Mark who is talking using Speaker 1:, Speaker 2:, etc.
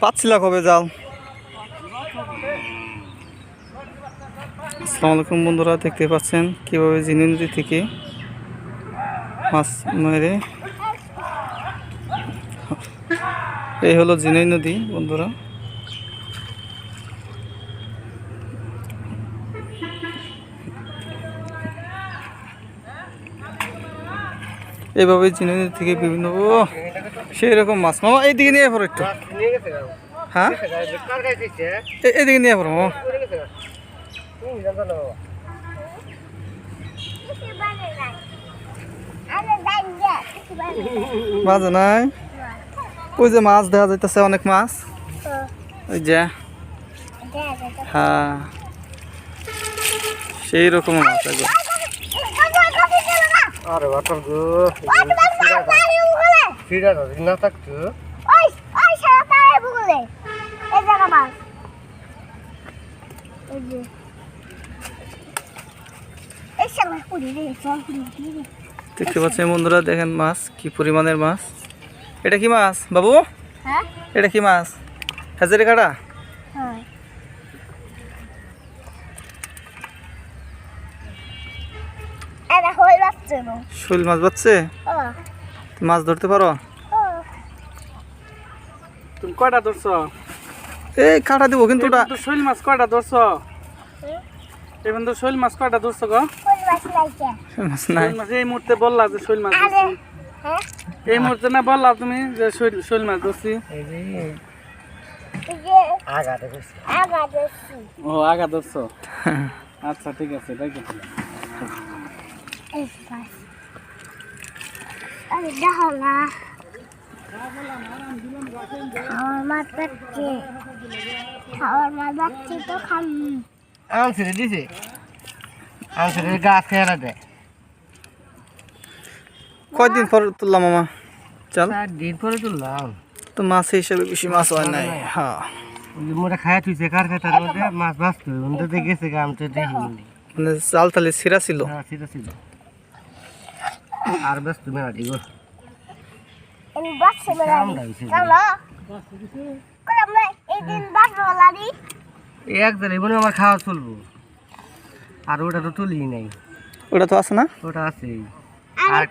Speaker 1: পাচ্ছিলা কবে জাল? আসসালামু আলাইকুম বন্ধুরা, দেখতে পাচ্ছেন কিভাবে জিনি নদী থেকে মাছ মেরে। এই হলো জিনি নদী বন্ধুরা। এইভাবে জিনি নদী থেকে বিভিন্ন সেই রকম মাছ। মামা এইদিকে নিয়ে পড়ো একটু। হ্যাঁ, এইদিকে নিয়ে পড়ো মামা। বাজে নাই, ওই যে মাছ দেখা যাইতেছে, অনেক মাছ। ওই যে হ্যাঁ, সেই রকম মাছ।
Speaker 2: আরে বাটার গো, ফিরা না থাকতো
Speaker 3: ওই ওই সারা তারে বুগলে এই জায়গা মাছ এই যে এই সারা পুরি রে সব পুরি
Speaker 1: দেখতে পাচ্ছেন বন্ধুরা, দেখেন মাছ কি পরিমাণের মাছ। এটা কি মাছ বাবু?
Speaker 3: হ্যাঁ,
Speaker 1: এটা কি মাছ? হাজারে কাটা?
Speaker 3: হ্যাঁ। এটা হই বাচ্চা না,
Speaker 1: শৈল মাছ বাচ্ছে। মাছ ধরতে পারো?
Speaker 2: তুমি কয়টা ধরছো?
Speaker 1: এই কাটা দিব কিন্তু ওটা।
Speaker 2: শৈল মাছ কয়টা ধরছো? এই বন্ধু শৈল মাছ কয়টা ধরছো গো?
Speaker 3: হই বাচ্চা লাইছে
Speaker 1: শৈল মাছ নাই।
Speaker 2: শৈল মাছ এই মুহূর্তে বললা যে শৈল মাছ
Speaker 3: আরে
Speaker 2: ধরছি।
Speaker 3: হ্যাঁ,
Speaker 2: এই মুহূর্তে না বললা তুমি যে শৈল মাছ ধরছি?
Speaker 3: এই যে আগা দেখছি
Speaker 2: ও আগা ধরছো। আচ্ছা ঠিক আছে, তাই কি?
Speaker 3: এই বাস আরে দেখো না আমার মাছ বাচ্চে, আমার মাছ বাচ্চে তো খাম
Speaker 2: আনছিরে দিছে, আনছিরে গাছ খেয়ালা দেয়।
Speaker 1: কয়দিন পর তুললাম মামা চাল?
Speaker 2: 4 দিন পরে তুললাম।
Speaker 1: তো মাছ হিসেবে বেশি মাছ হয় নাই। হ্যাঁ,
Speaker 2: মোটা খায়া তুইছে কার খাতার মধ্যে মাছ বাঁচতো ওদের গেছে গাম তো দেখিনি।
Speaker 1: মানে চাল তালে ছিঁড়া ছিল।
Speaker 2: হ্যাঁ সেটা ছিল। আর ব্যস্ত মেলা দিব
Speaker 3: আমি বাচ্চে মেলারি চলো করে আমরা এই দিন বাচ্চা মেলারি
Speaker 2: এক দিন এমনি আমার খাওয়া চলবো। আর ওটা তো তুলি নাই,
Speaker 1: ওটা তো আছে না?
Speaker 2: ওটা আছে।
Speaker 3: আর